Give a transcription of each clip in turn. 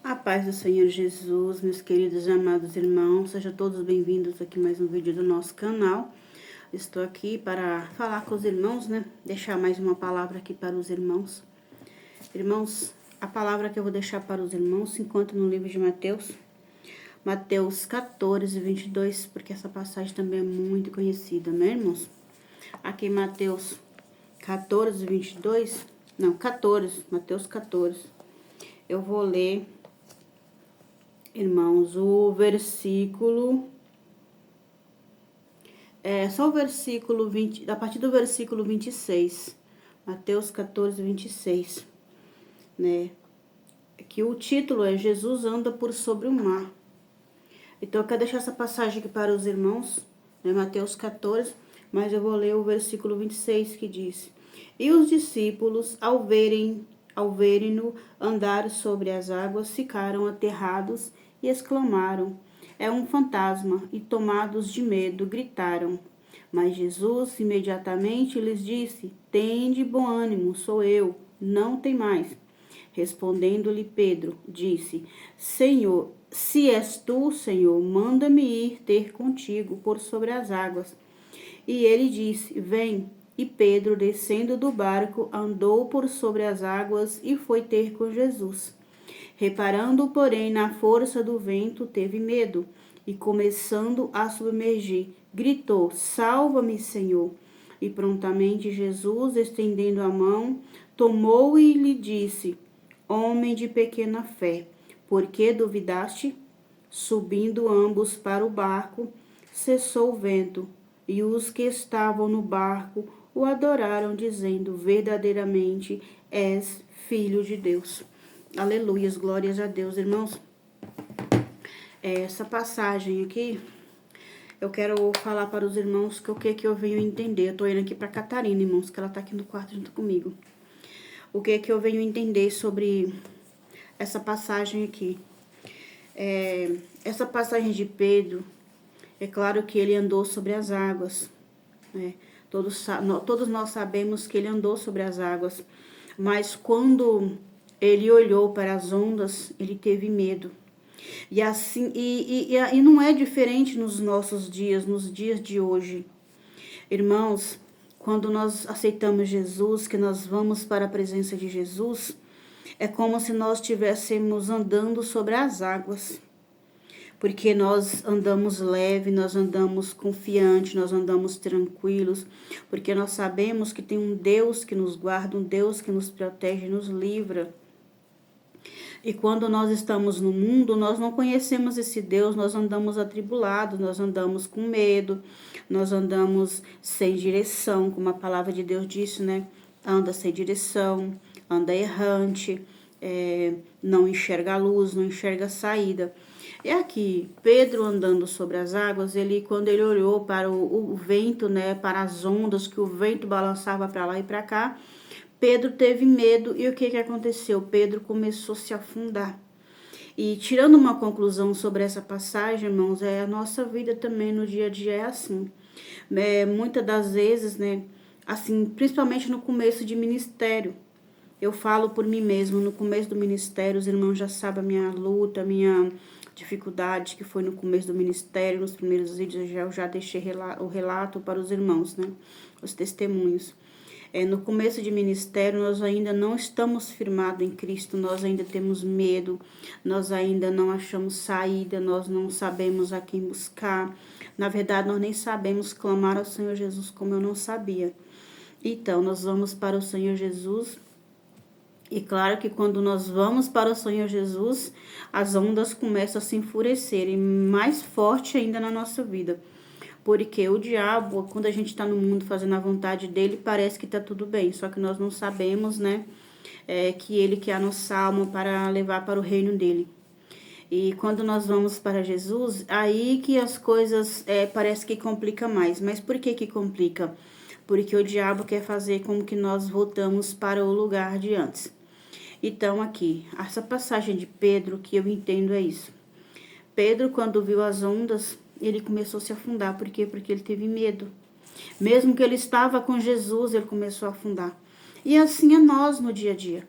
A paz do Senhor Jesus, meus queridos e amados irmãos, sejam todos bem-vindos aqui a mais um vídeo do nosso canal. Estou aqui para falar com os irmãos, né? Deixar mais uma palavra aqui para os irmãos. Irmãos, a palavra que eu vou deixar para os irmãos se encontra no livro de Mateus. Mateus 14, 22, porque essa passagem também é muito conhecida, né, irmãos? Aqui em Mateus 14, 22, não, 14, Mateus 14. Eu vou ler, irmãos, o versículo, só o versículo 20, a partir do versículo 26, Mateus 14, 26, né? Que o título é Jesus anda por sobre o mar. Então, eu quero deixar essa passagem aqui para os irmãos, né? Mateus 14, mas eu vou ler o versículo 26, que diz: E os discípulos, ao verem-no andar sobre as águas, ficaram aterrados e exclamaram: É um fantasma! E tomados de medo, gritaram. Mas Jesus imediatamente lhes disse: Tende bom ânimo, sou eu, não temais. Respondendo-lhe Pedro, disse: Senhor, se és tu, Senhor, manda-me ir ter contigo por sobre as águas. E ele disse: Vem. E Pedro, descendo do barco, andou por sobre as águas e foi ter com Jesus. Reparando, porém, na força do vento, teve medo, e começando a submergir, gritou: Salva-me, Senhor! E prontamente Jesus, estendendo a mão, tomou-o e lhe disse: Homem de pequena fé, por que duvidaste? Subindo ambos para o barco, cessou o vento, e os que estavam no barco o adoraram, dizendo: Verdadeiramente és filho de Deus. Aleluias, glórias a Deus, irmãos. Essa passagem aqui, eu quero falar para os irmãos que o que eu venho entender. Eu tô indo aqui para Catarina, irmãos, que ela tá aqui no quarto junto comigo. O que eu venho entender sobre essa passagem aqui. Essa passagem de Pedro, é claro que ele andou sobre as águas, né? Todos nós sabemos que ele andou sobre as águas, mas quando ele olhou para as ondas, ele teve medo. E assim, e não é diferente nos nossos dias, nos dias de hoje. Irmãos, quando nós aceitamos Jesus, que nós vamos para a presença de Jesus, é como se nós estivéssemos andando sobre as águas. Porque nós andamos leve, nós andamos confiante, nós andamos tranquilos, porque nós sabemos que tem um Deus que nos guarda, um Deus que nos protege e nos livra. E quando nós estamos no mundo, nós não conhecemos esse Deus, nós andamos atribulados, nós andamos com medo, nós andamos sem direção, como a palavra de Deus disse, né? Anda sem direção, anda errante, não enxerga a luz, não enxerga a saída. É aqui, Pedro andando sobre as águas, quando ele olhou para o vento, né, para as ondas, que o vento balançava para lá e para cá, Pedro teve medo e o que aconteceu? Pedro começou a se afundar. E tirando uma conclusão sobre essa passagem, irmãos, a nossa vida também no dia a dia é assim. Muitas das vezes, né, assim, principalmente no começo de ministério, eu falo por mim mesmo, no começo do ministério, os irmãos já sabem a minha luta, a minha dificuldade que foi no começo do ministério, nos primeiros vídeos eu já deixei o relato para os irmãos, né? Os testemunhos. No começo de ministério, nós ainda não estamos firmados em Cristo, nós ainda temos medo, nós ainda não achamos saída, nós não sabemos a quem buscar. Na verdade, nós nem sabemos clamar ao Senhor Jesus como eu não sabia. Então, nós vamos para o Senhor Jesus. E claro que quando nós vamos para o Senhor Jesus, as ondas começam a se enfurecer e mais forte ainda na nossa vida. Porque o diabo, quando a gente está no mundo fazendo a vontade dele, parece que está tudo bem. Só que nós não sabemos, né, que ele quer a nossa alma para levar para o reino dele. E quando nós vamos para Jesus, aí que as coisas parece que complica mais. Mas por que complica? Porque o diabo quer fazer com que nós voltamos para o lugar de antes. Então, aqui, essa passagem de Pedro, que eu entendo é isso. Pedro, quando viu as ondas, ele começou a se afundar. Por quê? Porque ele teve medo. Mesmo que ele estava com Jesus, ele começou a afundar. E assim é nós no dia a dia.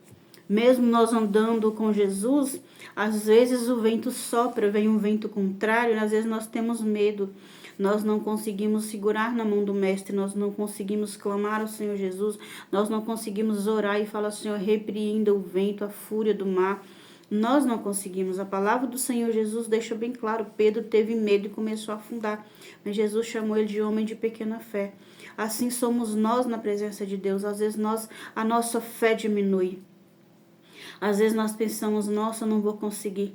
Mesmo nós andando com Jesus, às vezes o vento sopra, vem um vento contrário, e às vezes nós temos medo. Nós não conseguimos segurar na mão do Mestre, nós não conseguimos clamar ao Senhor Jesus, nós não conseguimos orar e falar, Senhor, repreenda o vento, a fúria do mar. Nós não conseguimos. A palavra do Senhor Jesus deixa bem claro, Pedro teve medo e começou a afundar, mas Jesus chamou ele de homem de pequena fé. Assim somos nós na presença de Deus. Às vezes a nossa fé diminui. Às vezes nós pensamos, nossa, eu não vou conseguir.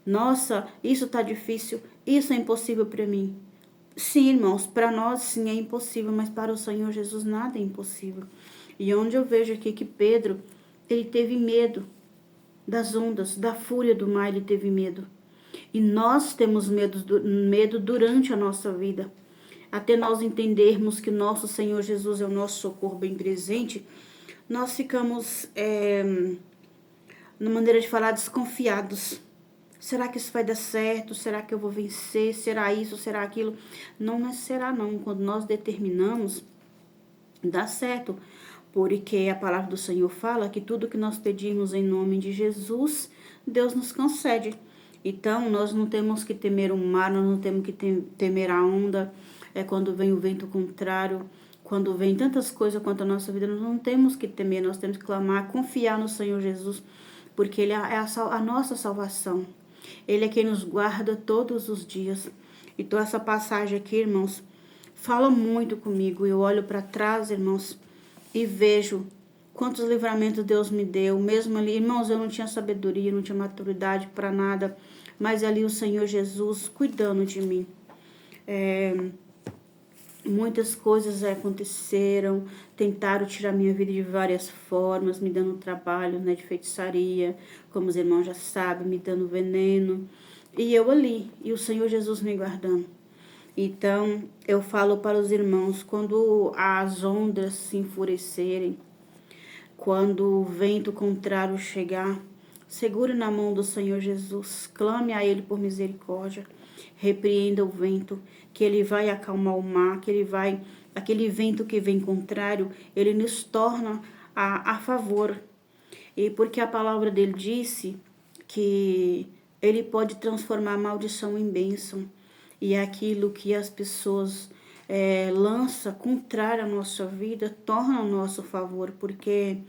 Nossa, isso está difícil, isso é impossível para mim. Sim, irmãos, para nós sim é impossível, mas para o Senhor Jesus nada é impossível. E onde eu vejo aqui que Pedro, ele teve medo das ondas, da fúria do mar, ele teve medo. E nós temos medo durante a nossa vida. Até nós entendermos que nosso Senhor Jesus é o nosso socorro bem presente, nós ficamos, na maneira de falar, desconfiados. Será que isso vai dar certo? Será que eu vou vencer? Será isso? Será aquilo? Não será não. Quando nós determinamos, dá certo. Porque a palavra do Senhor fala que tudo que nós pedimos em nome de Jesus, Deus nos concede. Então, nós não temos que temer o mar, nós não temos que temer a onda, quando vem o vento contrário, quando vem tantas coisas quanto a nossa vida, nós não temos que temer, nós temos que clamar, confiar no Senhor Jesus, porque Ele é a nossa salvação. Ele é quem nos guarda todos os dias. Então, essa passagem aqui, irmãos, fala muito comigo. Eu olho para trás, irmãos, e vejo quantos livramentos Deus me deu. Mesmo ali, irmãos, eu não tinha sabedoria, não tinha maturidade para nada, mas ali o Senhor Jesus cuidando de mim. Muitas coisas aconteceram, tentaram tirar minha vida de várias formas, me dando trabalho, né, de feitiçaria, como os irmãos já sabem, me dando veneno. E eu ali, e o Senhor Jesus me guardando. Então, eu falo para os irmãos, quando as ondas se enfurecerem, quando o vento contrário chegar, segure na mão do Senhor Jesus, clame a Ele por misericórdia, repreenda o vento, que Ele vai acalmar o mar, aquele vento que vem contrário, Ele nos torna a favor. E porque a palavra dele disse que Ele pode transformar a maldição em bênção. E aquilo que as pessoas lançam contrário à nossa vida, torna ao nosso favor, porque,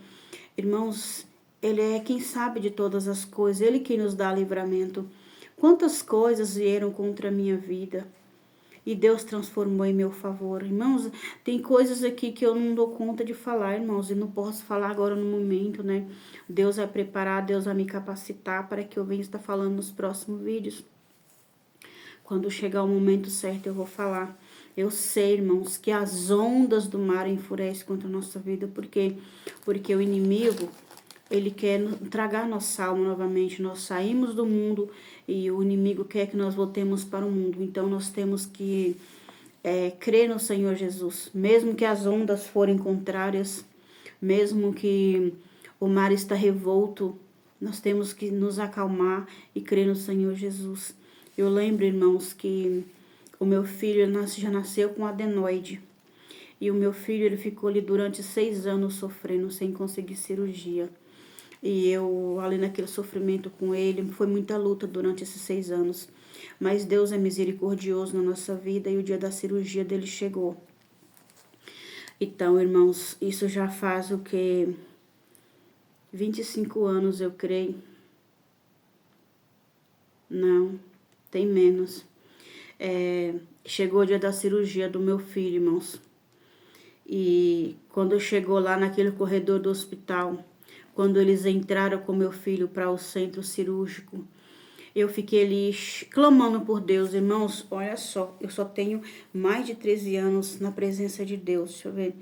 irmãos, Ele é quem sabe de todas as coisas, Ele quem nos dá livramento. Quantas coisas vieram contra a minha vida e Deus transformou em meu favor. Irmãos, tem coisas aqui que eu não dou conta de falar, irmãos, e não posso falar agora no momento, né? Deus vai preparar, Deus vai me capacitar para que eu venha estar falando nos próximos vídeos. Quando chegar o momento certo, eu vou falar. Eu sei, irmãos, que as ondas do mar enfurecem contra a nossa vida, porque o inimigo, ele quer tragar nossa alma novamente. Nós saímos do mundo e o inimigo quer que nós voltemos para o mundo. Então, nós temos que crer no Senhor Jesus. Mesmo que as ondas forem contrárias, mesmo que o mar está revolto, nós temos que nos acalmar e crer no Senhor Jesus. Eu lembro, irmãos, que o meu filho já nasceu com adenoide. E o meu filho, ele ficou ali durante 6 anos sofrendo, sem conseguir cirurgia. E eu, ali naquele sofrimento com ele, foi muita luta durante esses 6 anos. Mas Deus é misericordioso na nossa vida e o dia da cirurgia dele chegou. Então, irmãos, isso já faz o quê? 25 anos, eu creio. Não, tem menos. Chegou o dia da cirurgia do meu filho, irmãos. E quando chegou lá naquele corredor do hospital, quando eles entraram com meu filho para o centro cirúrgico, eu fiquei ali clamando por Deus, irmãos. Olha só, eu só tenho mais de 13 anos na presença de Deus. Deixa eu ver,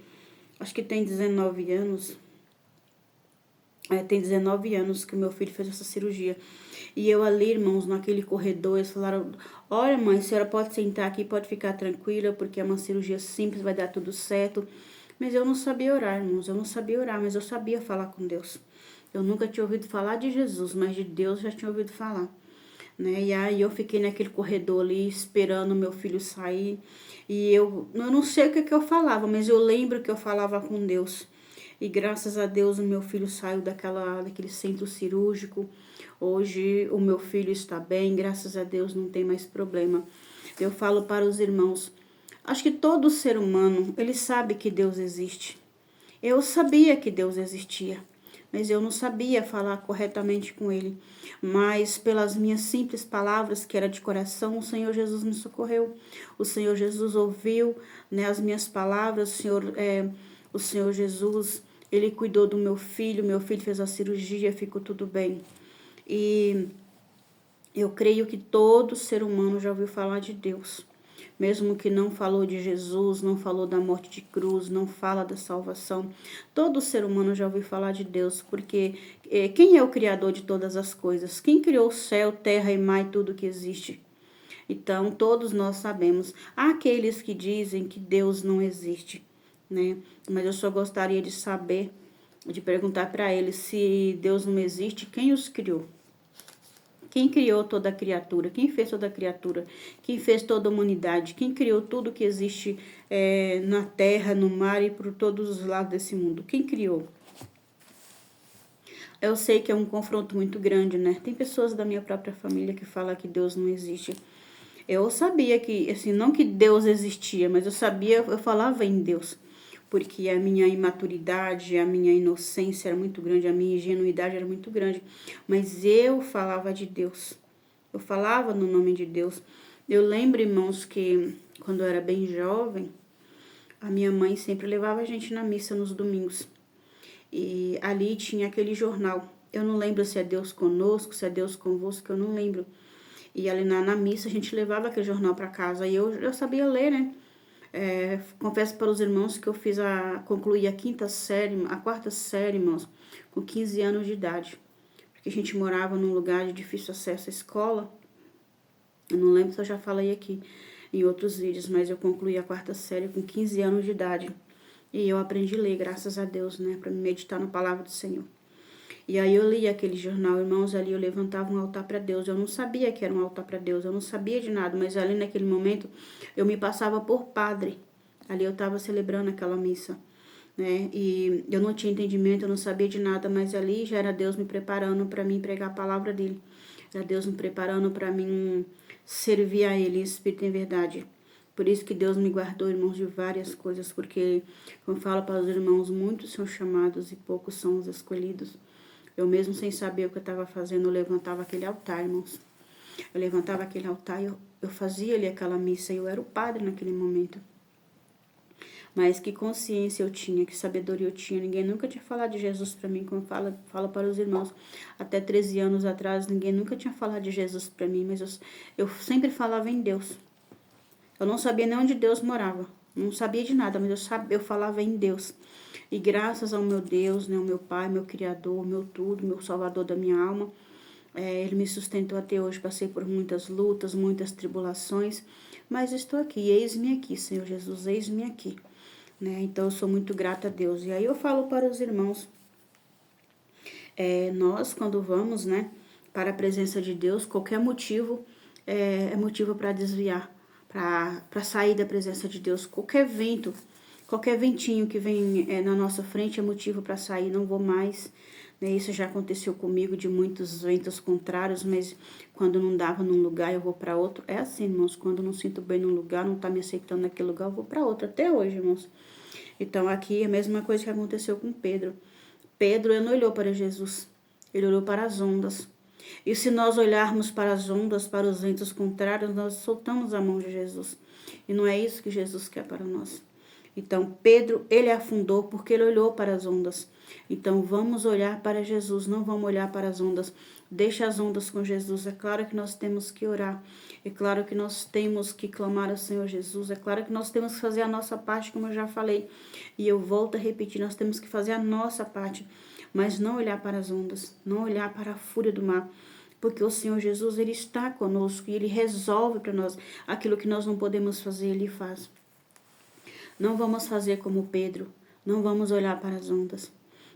acho que tem 19 anos. Tem 19 anos que o meu filho fez essa cirurgia. E eu ali, irmãos, naquele corredor, eles falaram, olha, mãe, a senhora pode sentar aqui, pode ficar tranquila, porque é uma cirurgia simples, vai dar tudo certo. Mas eu não sabia orar, irmãos, eu não sabia orar, mas eu sabia falar com Deus. Eu nunca tinha ouvido falar de Jesus, mas de Deus já tinha ouvido falar. Né? E aí eu fiquei naquele corredor ali, esperando meu filho sair. E eu não sei o que eu falava, mas eu lembro que eu falava com Deus. E graças a Deus o meu filho saiu daquele centro cirúrgico. Hoje o meu filho está bem, graças a Deus não tem mais problema. Eu falo para os irmãos, acho que todo ser humano, ele sabe que Deus existe. Eu sabia que Deus existia, mas eu não sabia falar corretamente com ele. Mas pelas minhas simples palavras, que era de coração, o Senhor Jesus me socorreu. O Senhor Jesus ouviu, né, as minhas palavras. O Senhor Jesus, ele cuidou do meu filho fez a cirurgia, ficou tudo bem. E eu creio que todo ser humano já ouviu falar de Deus. Mesmo que não falou de Jesus, não falou da morte de cruz, não fala da salvação, todo ser humano já ouviu falar de Deus, porque quem é o Criador de todas as coisas? Quem criou o céu, terra e mar e tudo que existe? Então, todos nós sabemos. Há aqueles que dizem que Deus não existe, né? Mas eu só gostaria de saber, de perguntar para eles, se Deus não existe, quem os criou? Quem criou toda a criatura? Quem fez toda a criatura? Quem fez toda a humanidade? Quem criou tudo que existe na terra, no mar e por todos os lados desse mundo? Quem criou? Eu sei que é um confronto muito grande, né? Tem pessoas da minha própria família que falam que Deus não existe. Eu sabia que, assim, não que Deus existia, mas eu falava em Deus. Porque a minha imaturidade, a minha inocência era muito grande, a minha ingenuidade era muito grande. Mas eu falava de Deus. Eu falava no nome de Deus. Eu lembro, irmãos, que quando eu era bem jovem, a minha mãe sempre levava a gente na missa nos domingos. E ali tinha aquele jornal. Eu não lembro se é Deus conosco, se é Deus convosco, eu não lembro. E ali na missa a gente levava aquele jornal para casa. E eu sabia ler, né? Confesso para os irmãos que eu concluí a quarta série, irmãos, com 15 anos de idade. Porque a gente morava num lugar de difícil acesso à escola. Eu não lembro se eu já falei aqui em outros vídeos, mas eu concluí a quarta série com 15 anos de idade. E eu aprendi a ler, graças a Deus, né, para meditar na palavra do Senhor. E aí eu li aquele jornal, irmãos, ali eu levantava um altar para Deus. Eu não sabia que era um altar para Deus, eu não sabia de nada, mas ali naquele momento eu me passava por padre. Ali eu estava celebrando aquela missa, né? E eu não tinha entendimento, eu não sabia de nada, mas ali já era Deus me preparando para mim pregar a palavra dele. Era Deus me preparando para mim servir a ele, Espírito em verdade. Por isso que Deus me guardou, irmãos, de várias coisas, porque, como eu falo para os irmãos, muitos são chamados e poucos são os escolhidos. Eu mesmo sem saber o que eu estava fazendo, eu levantava aquele altar, irmãos. Eu levantava aquele altar e eu fazia ali aquela missa. E eu era o padre naquele momento. Mas que consciência eu tinha, que sabedoria eu tinha. Ninguém nunca tinha falado de Jesus para mim, como falo para os irmãos. Até 13 anos atrás, ninguém nunca tinha falado de Jesus para mim. Mas eu sempre falava em Deus. Eu não sabia nem onde Deus morava. Não sabia de nada, mas eu falava em Deus. E graças ao meu Deus, né, o meu Pai, meu Criador, meu tudo, meu Salvador da minha alma, Ele me sustentou até hoje. Passei por muitas lutas, muitas tribulações, mas estou aqui. Eis-me aqui, Senhor Jesus, eis-me aqui. Né? Então, eu sou muito grata a Deus. E aí eu falo para os irmãos, nós, quando vamos, né, para a presença de Deus, qualquer motivo é motivo para desviar, para sair da presença de Deus. Qualquer ventinho que vem na nossa frente é motivo para sair, não vou mais. Né? Isso já aconteceu comigo, de muitos ventos contrários, mas quando não dava num lugar, eu vou para outro. É assim, irmãos, quando não sinto bem num lugar, não tá me aceitando naquele lugar, eu vou para outro, até hoje, irmãos. Então, aqui é a mesma coisa que aconteceu com Pedro. Pedro, ele não olhou para Jesus, ele olhou para as ondas. E se nós olharmos para as ondas, para os ventos contrários, nós soltamos a mão de Jesus. E não é isso que Jesus quer para nós. Então, Pedro, ele afundou porque ele olhou para as ondas. Então, vamos olhar para Jesus, não vamos olhar para as ondas. Deixa as ondas com Jesus. É claro que nós temos que orar. É claro que nós temos que clamar ao Senhor Jesus. É claro que nós temos que fazer a nossa parte, como eu já falei. E eu volto a repetir, nós temos que fazer a nossa parte. Mas não olhar para as ondas, não olhar para a fúria do mar. Porque o Senhor Jesus, Ele está conosco e Ele resolve para nós aquilo que nós não podemos fazer, Ele faz. Não vamos fazer como Pedro, não vamos olhar para as ondas.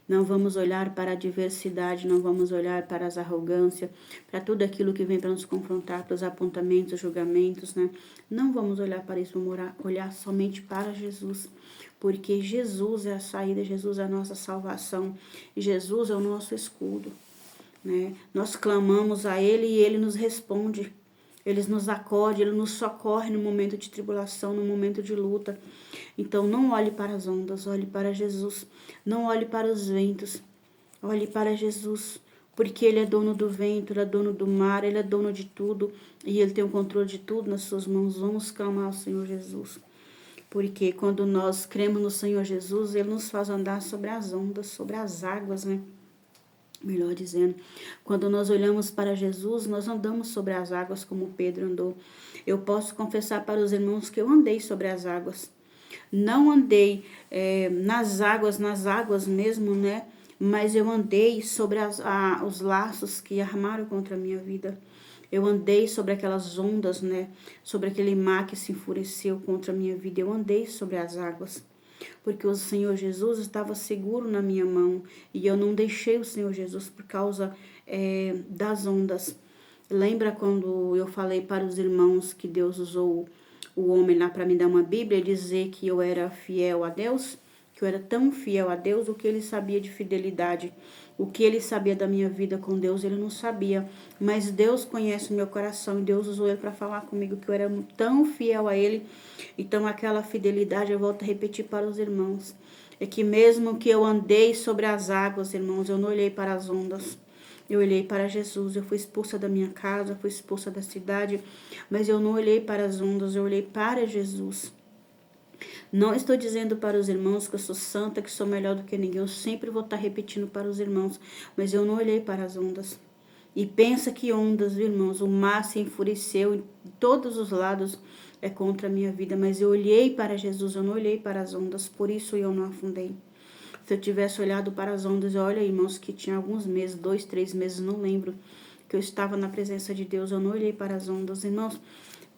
Não vamos olhar para a adversidade, não vamos olhar para as arrogâncias, para tudo aquilo que vem para nos confrontar, para os apontamentos, julgamentos, né? Não vamos olhar para isso, vamos olhar somente para Jesus, porque Jesus é a saída, Jesus é a nossa salvação, Jesus é o nosso escudo, né? Nós clamamos a Ele e Ele nos responde. Ele nos acode, Ele nos socorre no momento de tribulação, no momento de luta. Então, não olhe para as ondas, olhe para Jesus. Não olhe para os ventos, olhe para Jesus. Porque Ele é dono do vento, Ele é dono do mar, Ele é dono de tudo. E Ele tem o controle de tudo nas suas mãos. Vamos clamar ao Senhor Jesus. Porque quando nós cremos no Senhor Jesus, Ele nos faz andar sobre as ondas, sobre as águas, né? Melhor dizendo, quando nós olhamos para Jesus, nós andamos sobre as águas como Pedro andou. Eu posso confessar para os irmãos que eu andei sobre as águas. Não andei nas águas mesmo, né? Mas eu andei sobre os laços que armaram contra a minha vida. Eu andei sobre aquelas ondas, né? Sobre aquele mar que se enfureceu contra a minha vida. Eu andei sobre as águas. Porque o Senhor Jesus estava seguro na minha mão e eu não deixei o Senhor Jesus por causa das ondas. Lembra quando eu falei para os irmãos que Deus usou o homem lá para me dar uma Bíblia e dizer que eu era fiel a Deus? Que eu era tão fiel a Deus, o que ele sabia de fidelidade, o que ele sabia da minha vida com Deus, ele não sabia. Mas Deus conhece o meu coração e Deus usou ele para falar comigo que eu era tão fiel a ele. Então aquela fidelidade, eu volto a repetir para os irmãos, é que mesmo que eu andei sobre as águas, irmãos, eu não olhei para as ondas. Eu olhei para Jesus, eu fui expulsa da minha casa, fui expulsa da cidade, mas eu não olhei para as ondas, eu olhei para Jesus. Não estou dizendo para os irmãos que eu sou santa, que sou melhor do que ninguém. Eu sempre vou estar repetindo para os irmãos. Mas eu não olhei para as ondas. E pensa que ondas, irmãos. O mar se enfureceu em todos os lados contra a minha vida. Mas eu olhei para Jesus, eu não olhei para as ondas. Por isso eu não afundei. Se eu tivesse olhado para as ondas, olha, irmãos, que tinha alguns meses, 2, 3 meses, não lembro, que eu estava na presença de Deus. Eu não olhei para as ondas, irmãos.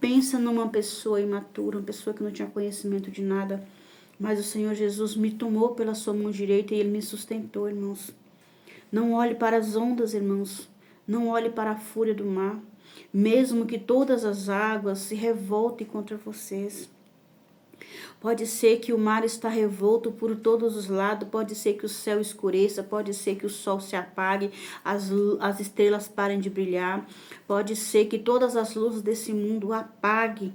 Pensa numa pessoa imatura, uma pessoa que não tinha conhecimento de nada, mas o Senhor Jesus me tomou pela sua mão direita e Ele me sustentou, irmãos. Não olhe para as ondas, irmãos. Não olhe para a fúria do mar, mesmo que todas as águas se revoltem contra vocês. Pode ser que o mar está revolto por todos os lados, pode ser que o céu escureça, pode ser que o sol se apague, as estrelas parem de brilhar, pode ser que todas as luzes desse mundo apaguem.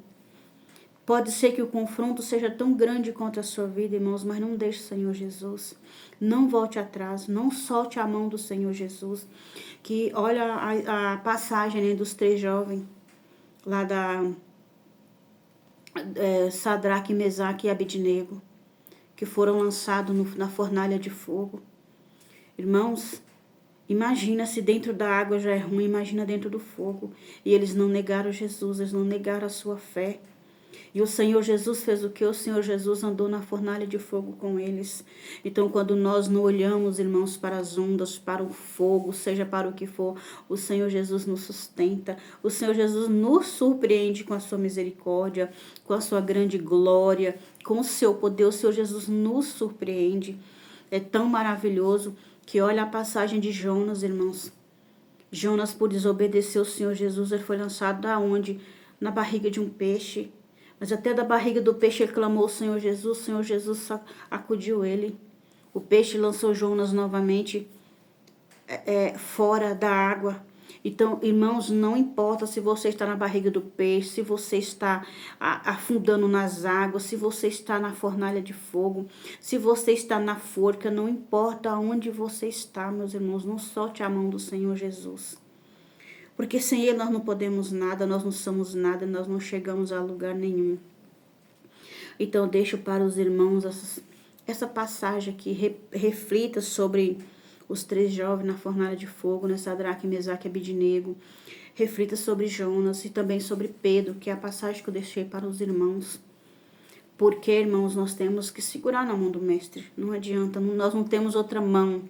Pode ser que o confronto seja tão grande contra a sua vida, irmãos, mas não deixe o Senhor Jesus. Não volte atrás, não solte a mão do Senhor Jesus. Que olha a passagem, né, dos 3 jovens, lá da Sadraque, Mesaque e Abednego, que foram lançados na fornalha de fogo. Irmãos, imagina se dentro da água já é ruim, imagina dentro do fogo. E eles não negaram Jesus, eles não negaram a sua fé. E o Senhor Jesus fez o que? O Senhor Jesus andou na fornalha de fogo com eles. Então, quando nós não olhamos, irmãos, para as ondas, para o fogo, seja para o que for, o Senhor Jesus nos sustenta. O Senhor Jesus nos surpreende com a sua misericórdia, com a sua grande glória, com o seu poder. O Senhor Jesus nos surpreende. É tão maravilhoso que olha a passagem de Jonas, irmãos. Jonas, por desobedecer o Senhor Jesus, ele foi lançado da onde? Na barriga de um peixe. Mas até da barriga do peixe ele clamou o Senhor Jesus acudiu ele. O peixe lançou Jonas novamente fora da água. Então, irmãos, não importa se você está na barriga do peixe, se você está afundando nas águas, se você está na fornalha de fogo, se você está na forca, não importa onde você está, meus irmãos, não solte a mão do Senhor Jesus. Porque sem Ele nós não podemos nada, nós não somos nada, nós não chegamos a lugar nenhum. Então, eu deixo para os irmãos essa passagem aqui, reflita sobre os 3 jovens na fornalha de fogo, né? Sadraque, Mesaque e Abednego. Reflita sobre Jonas e também sobre Pedro, que é a passagem que eu deixei para os irmãos. Porque, irmãos, nós temos que segurar na mão do Mestre. Não adianta, nós não temos outra mão.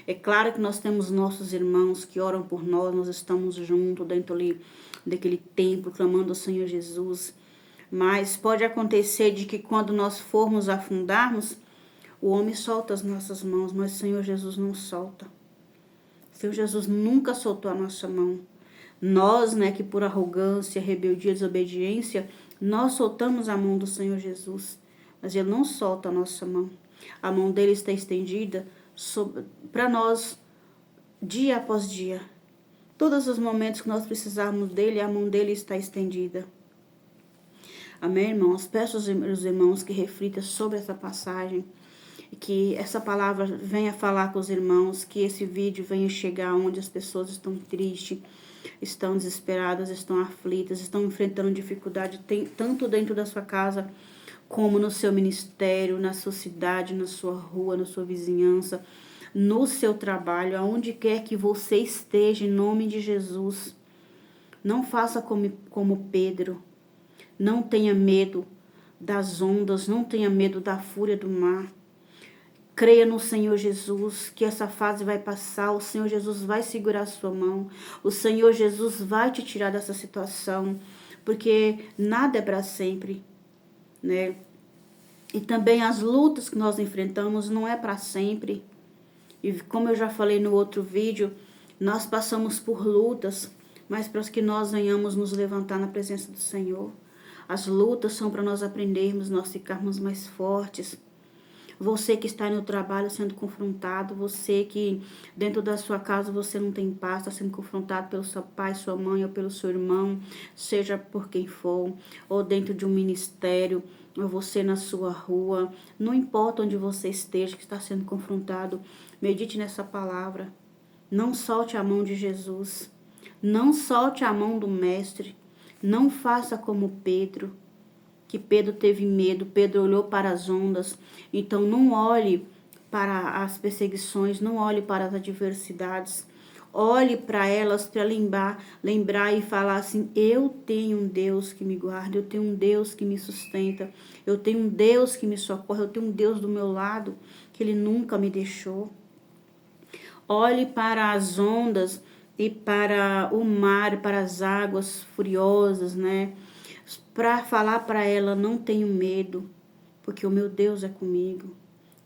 É claro que nós temos nossos irmãos que oram por nós estamos juntos dentro ali daquele templo, clamando ao Senhor Jesus. Mas pode acontecer de que quando nós formos afundarmos, O homem solta as nossas mãos, mas o Senhor Jesus não solta. O Senhor Jesus nunca soltou a nossa mão. Nós, né, que por arrogância, rebeldia, desobediência, nós soltamos a mão do Senhor Jesus. Mas Ele não solta a nossa mão. A mão dele está estendida para nós, dia após dia. Todos os momentos que nós precisarmos dele, a mão dele está estendida. Amém, irmãos? Peço aos irmãos que reflitam sobre essa passagem, que essa palavra venha falar com os irmãos, que esse vídeo venha chegar onde as pessoas estão tristes, estão desesperadas, estão aflitas, estão enfrentando dificuldade, tanto dentro da sua casa, como no seu ministério, na sua cidade, na sua rua, na sua vizinhança, no seu trabalho, aonde quer que você esteja, em nome de Jesus. Não faça como Pedro. Não tenha medo das ondas, não tenha medo da fúria do mar. Creia no Senhor Jesus, que essa fase vai passar, o Senhor Jesus vai segurar a sua mão, o Senhor Jesus vai te tirar dessa situação, porque nada é para sempre, né? E também as lutas que nós enfrentamos não é para sempre. E como eu já falei no outro vídeo, nós passamos por lutas, mas para que nós venhamos nos levantar na presença do Senhor. As lutas são para nós aprendermos, nós ficarmos mais fortes. Você que está no trabalho sendo confrontado, você que dentro da sua casa você não tem paz, está sendo confrontado pelo seu pai, sua mãe ou pelo seu irmão, seja por quem for, ou dentro de um ministério, ou você na sua rua, não importa onde você esteja que está sendo confrontado, medite nessa palavra. Não solte a mão de Jesus, não solte a mão do Mestre, não faça como Pedro, que Pedro teve medo, Pedro olhou para as ondas. Então não olhe para as perseguições, não olhe para as adversidades, olhe para elas para lembrar e falar assim: eu tenho um Deus que me guarda, eu tenho um Deus que me sustenta, eu tenho um Deus que me socorre, eu tenho um Deus do meu lado, que Ele nunca me deixou. Olhe para as ondas e para o mar, para as águas furiosas, né? Para falar para ela: não tenho medo, porque o meu Deus é comigo.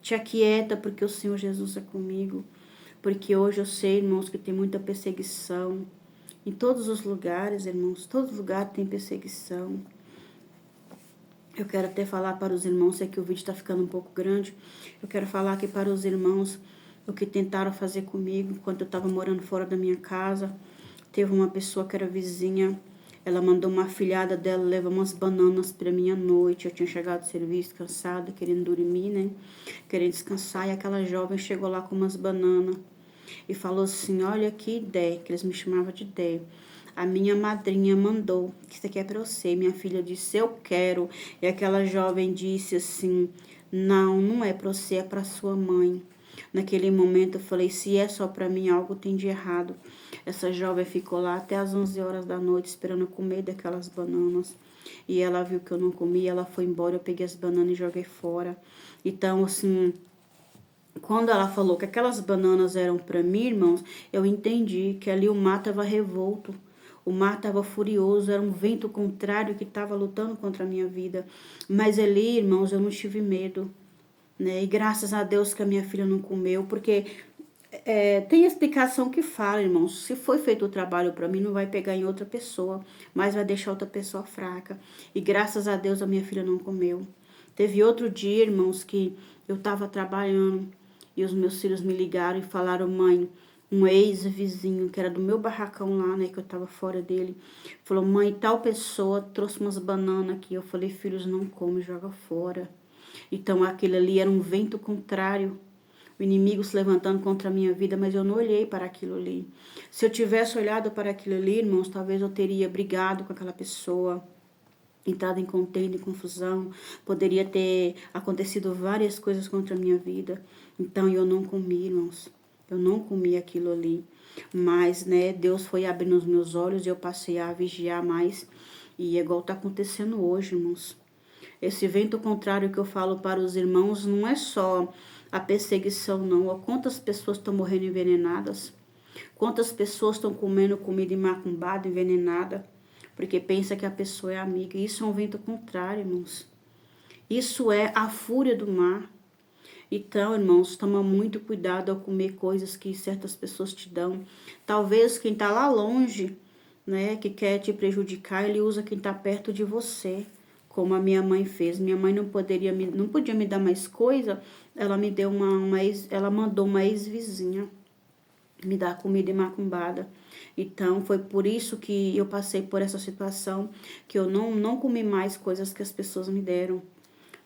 Te aquieta, porque o Senhor Jesus é comigo. Porque hoje eu sei, irmãos, que tem muita perseguição. Em todos os lugares, irmãos, todo lugar tem perseguição. Eu quero até falar para os irmãos, sei que o vídeo está ficando um pouco grande. Eu quero falar aqui para os irmãos o que tentaram fazer comigo enquanto eu estava morando fora da minha casa. Teve uma pessoa que era vizinha, ela mandou uma afilhada dela levar umas bananas para mim à noite. Eu tinha chegado do serviço cansada, querendo dormir, né? Querendo descansar. E aquela jovem chegou lá com umas bananas e falou assim: olha que ideia, que eles me chamavam de ideia. A minha madrinha mandou, que isso aqui é para você. Minha filha disse: eu quero. E aquela jovem disse assim: não, não é para você, é para sua mãe. Naquele momento eu falei: se é só para mim, algo tem de errado. Essa jovem ficou lá até as 11 horas da noite esperando eu comer daquelas bananas. E ela viu que eu não comi, ela foi embora, eu peguei as bananas e joguei fora. Então, assim, quando ela falou que aquelas bananas eram para mim, irmãos, eu entendi que ali o mar estava revolto. O mar estava furioso, era um vento contrário que estava lutando contra a minha vida. Mas ali, irmãos, eu não tive medo, né? E graças a Deus que a minha filha não comeu, porque tem explicação que fala, irmãos, se foi feito o trabalho para mim, não vai pegar em outra pessoa, mas vai deixar outra pessoa fraca. E graças a Deus a minha filha não comeu. Teve outro dia, irmãos, que eu estava trabalhando e os meus filhos me ligaram e falaram: mãe, um ex-vizinho que era do meu barracão lá, né, que eu tava fora dele, falou: mãe, tal pessoa trouxe umas bananas aqui. Eu falei: filhos, não come, joga fora. Então aquele ali era um vento contrário, o inimigo se levantando contra a minha vida, mas eu não olhei para aquilo ali. Se eu tivesse olhado para aquilo ali, irmãos, talvez eu teria brigado com aquela pessoa, entrado em contenda, em confusão, poderia ter acontecido várias coisas contra a minha vida. Então eu não comi, irmãos, eu não comi aquilo ali. Mas, né, Deus foi abrindo os meus olhos e eu passei a vigiar mais. E é igual tá acontecendo hoje, irmãos. Esse vento contrário que eu falo para os irmãos não é só a perseguição, não. Quantas pessoas estão morrendo envenenadas? Quantas pessoas estão comendo comida macumbada, envenenada? Porque pensa que a pessoa é amiga. Isso é um vento contrário, irmãos. Isso é a fúria do mar. Então, irmãos, toma muito cuidado ao comer coisas que certas pessoas te dão. Talvez quem tá lá longe, né, que quer te prejudicar, ele usa quem tá perto de você, como a minha mãe fez. Minha mãe não podia me dar mais coisa, ela me deu ela mandou uma ex-vizinha me dar comida macumbada. Então, foi por isso que eu passei por essa situação, que eu não comi mais coisas que as pessoas me deram,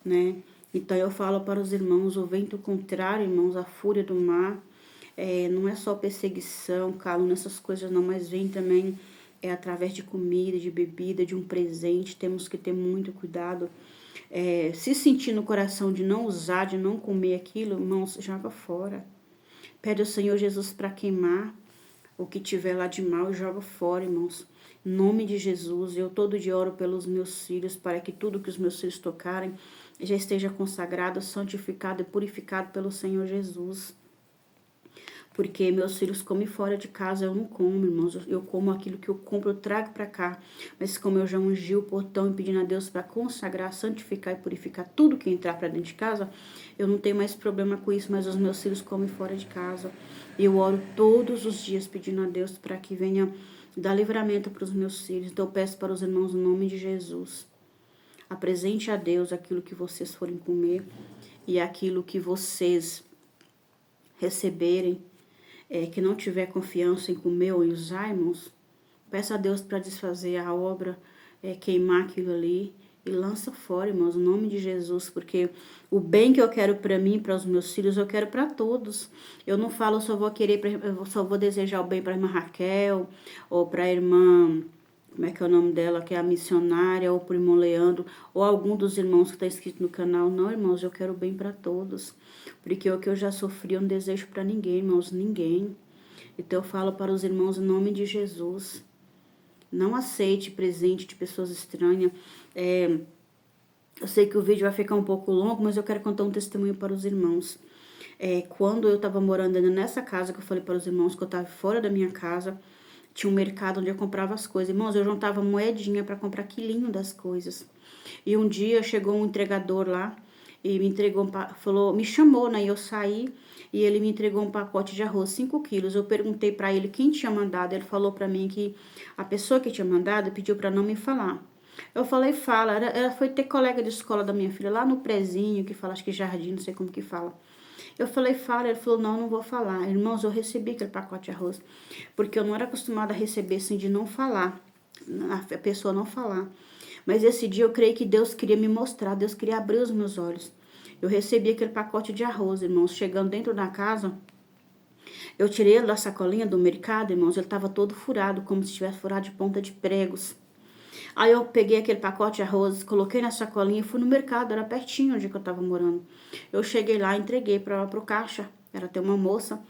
né? Então, eu falo para os irmãos, o vento contrário, irmãos, a fúria do mar, não é só perseguição, calúnia, essas coisas não, mas vem também através de comida, de bebida, de um presente, temos que ter muito cuidado. Se sentir no coração de não usar, de não comer aquilo, irmãos, joga fora. Pede ao Senhor Jesus para queimar o que tiver lá de mal e joga fora, irmãos. Em nome de Jesus, eu todo dia oro pelos meus filhos, para que tudo que os meus filhos tocarem já esteja consagrado, santificado e purificado pelo Senhor Jesus. Porque meus filhos comem fora de casa, eu não como, irmãos. Eu como aquilo que eu compro, eu trago para cá. Mas como eu já ungi o portão e pedindo a Deus para consagrar, santificar e purificar tudo que entrar para dentro de casa, eu não tenho mais problema com isso, mas os meus filhos comem fora de casa. Eu oro todos os dias pedindo a Deus para que venha dar livramento para os meus filhos. Então eu peço para os irmãos, no nome de Jesus, apresente a Deus aquilo que vocês forem comer e aquilo que vocês receberem, que não tiver confiança em comer ou em usar, irmãos, peça a Deus para desfazer a obra, queimar aquilo ali e lança fora, irmãos, no nome de Jesus, porque o bem que eu quero para mim, para os meus filhos, eu quero para todos. Eu não falo, eu só vou desejar o bem para a irmã Raquel, ou para a irmã, como é que é o nome dela, que é a missionária, ou para o irmão Leandro, ou algum dos irmãos que está inscrito no canal. Não, irmãos, eu quero o bem para todos, porque o que eu já sofri eu não desejo para ninguém, irmãos, ninguém. Então eu falo para os irmãos em nome de Jesus, não aceite presente de pessoas estranhas. Eu sei que o vídeo vai ficar um pouco longo, mas eu quero contar um testemunho para os irmãos. Quando eu estava morando nessa casa, que eu falei para os irmãos que eu estava fora da minha casa, tinha um mercado onde eu comprava as coisas. Irmãos, eu juntava moedinha para comprar quilinho das coisas. E um dia chegou um entregador lá e me entregou, me chamou, né? E eu saí e ele me entregou um pacote de arroz, 5 quilos. Eu perguntei para ele quem tinha mandado. Ele falou para mim que a pessoa que tinha mandado pediu para não me falar. Eu falei, fala. Ela foi ter colega de escola da minha filha lá no prezinho, que fala, acho que jardim, não sei como que fala. Eu falei, fala. Ele falou, não vou falar. Irmãos, eu recebi aquele pacote de arroz, porque eu não era acostumada a receber assim, de não falar, a pessoa não falar. Mas esse dia eu creio que Deus queria me mostrar, Deus queria abrir os meus olhos. Eu recebi aquele pacote de arroz, irmãos, chegando dentro da casa. Eu tirei ele da sacolinha do mercado, irmãos, ele estava todo furado, como se tivesse furado de ponta de pregos. Aí eu peguei aquele pacote de arroz, coloquei na sacolinha e fui no mercado, era pertinho onde eu estava morando. Eu cheguei lá, entreguei para o caixa, era até uma moça.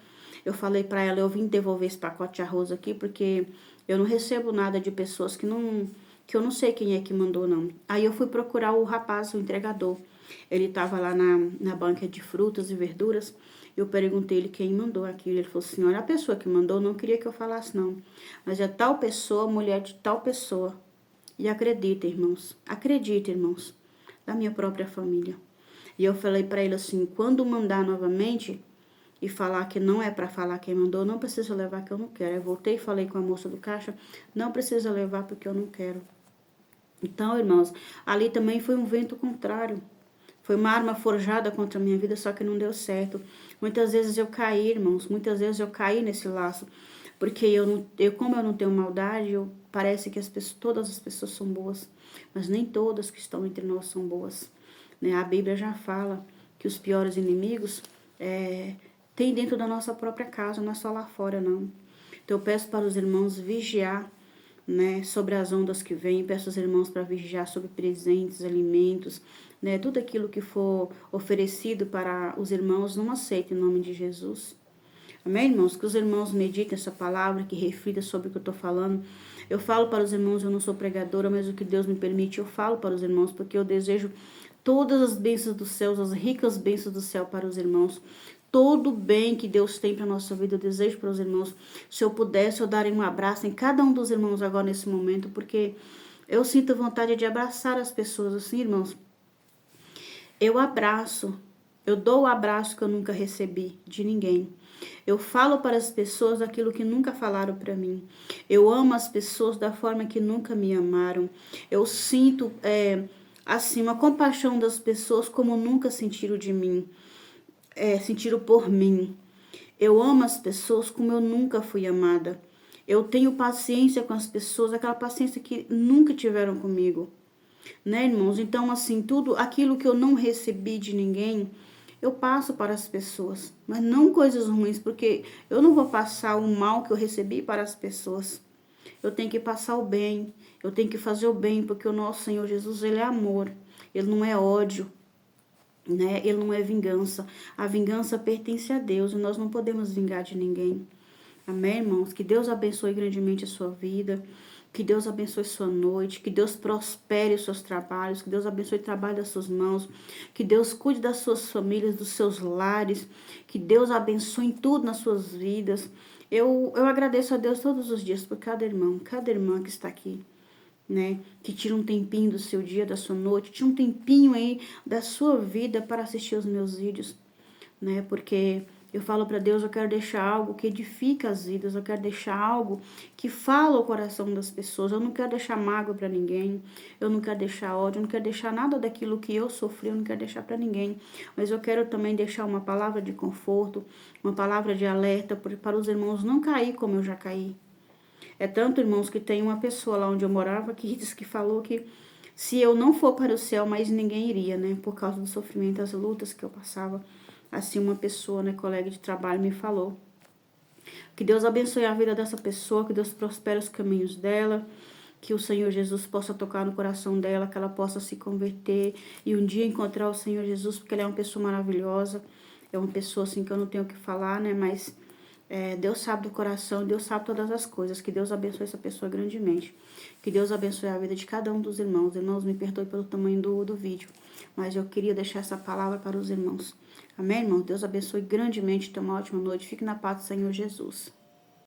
Eu falei para ela, eu vim devolver esse pacote de arroz aqui, porque eu não recebo nada de pessoas que eu não sei quem é que mandou, não. Aí eu fui procurar o rapaz, o entregador. Ele estava lá na banca de frutas e verduras. Eu perguntei ele quem mandou aquilo. Ele falou assim, olha, a pessoa que mandou não queria que eu falasse, não. Mas é tal pessoa, mulher de tal pessoa. E acredita, irmãos, da minha própria família. E eu falei para ele assim, quando mandar novamente e falar que não é para falar quem mandou, não precisa levar que eu não quero. Eu voltei e falei com a moça do caixa, não precisa levar porque eu não quero. Então, irmãos, ali também foi um vento contrário. Foi uma arma forjada contra a minha vida, só que não deu certo. Muitas vezes eu caí, irmãos, muitas vezes eu caí nesse laço. Porque como eu não tenho maldade, parece que todas as pessoas são boas. Mas nem todas que estão entre nós são boas. Né? A Bíblia já fala que os piores inimigos tem dentro da nossa própria casa, não é só lá fora, não. Então eu peço para os irmãos vigiar, né, sobre as ondas que vêm, peço aos irmãos para vigiar sobre presentes, alimentos, né, tudo aquilo que for oferecido para os irmãos, não aceite em nome de Jesus. Amém, irmãos? Que os irmãos meditem essa palavra, que reflitam sobre o que eu estou falando. Eu falo para os irmãos, eu não sou pregadora, mas o que Deus me permite, eu falo para os irmãos, porque eu desejo todas as bênçãos dos céus, as ricas bênçãos do céu para os irmãos. Todo o bem que Deus tem para a nossa vida, eu desejo para os irmãos. Se eu pudesse, eu daria um abraço em cada um dos irmãos agora nesse momento, porque eu sinto vontade de abraçar as pessoas assim, irmãos. Eu abraço Eu dou o abraço que eu nunca recebi de ninguém. Eu falo para as pessoas aquilo que nunca falaram para mim. Eu amo as pessoas da forma que nunca me amaram. Eu sinto, assim, uma compaixão das pessoas como nunca sentiram de mim, sentiram por mim. Eu amo as pessoas como eu nunca fui amada. Eu tenho paciência com as pessoas, aquela paciência que nunca tiveram comigo, né, irmãos? Então, assim, tudo aquilo que eu não recebi de ninguém, eu passo para as pessoas, mas não coisas ruins, porque eu não vou passar o mal que eu recebi para as pessoas. Eu tenho que passar o bem, eu tenho que fazer o bem, porque o nosso Senhor Jesus, ele é amor, ele não é ódio, né? Ele não é vingança. A vingança pertence a Deus e nós não podemos vingar de ninguém. Amém, irmãos? Que Deus abençoe grandemente a sua vida. Que Deus abençoe sua noite. Que Deus prospere os seus trabalhos. Que Deus abençoe o trabalho das suas mãos. Que Deus cuide das suas famílias, dos seus lares. Que Deus abençoe em tudo nas suas vidas. Eu agradeço a Deus todos os dias por cada irmão, cada irmã que está aqui, né? Que tira um tempinho do seu dia, da sua noite, tira um tempinho aí da sua vida para assistir os meus vídeos, né? Porque eu falo para Deus, eu quero deixar algo que edifica as vidas, eu quero deixar algo que fala o coração das pessoas. Eu não quero deixar mágoa para ninguém, eu não quero deixar ódio, eu não quero deixar nada daquilo que eu sofri, eu não quero deixar para ninguém. Mas eu quero também deixar uma palavra de conforto, uma palavra de alerta para os irmãos não cair como eu já caí. É tanto, irmãos, que tem uma pessoa lá onde eu morava que disse que falou que se eu não for para o céu, mais ninguém iria, né? Por causa do sofrimento, das lutas que eu passava. Assim, uma pessoa, né, colega de trabalho, me falou. Que Deus abençoe a vida dessa pessoa, que Deus prospere os caminhos dela, que o Senhor Jesus possa tocar no coração dela, que ela possa se converter e um dia encontrar o Senhor Jesus, porque ele é uma pessoa maravilhosa. É uma pessoa, assim, que eu não tenho o que falar, né? Mas Deus sabe do coração, Deus sabe todas as coisas. Que Deus abençoe essa pessoa grandemente. Que Deus abençoe a vida de cada um dos irmãos. Irmãos, me perdoe pelo tamanho do vídeo, mas eu queria deixar essa palavra para os irmãos. Amém, irmão? Deus abençoe grandemente. Tenha uma ótima noite. Fique na paz do Senhor Jesus.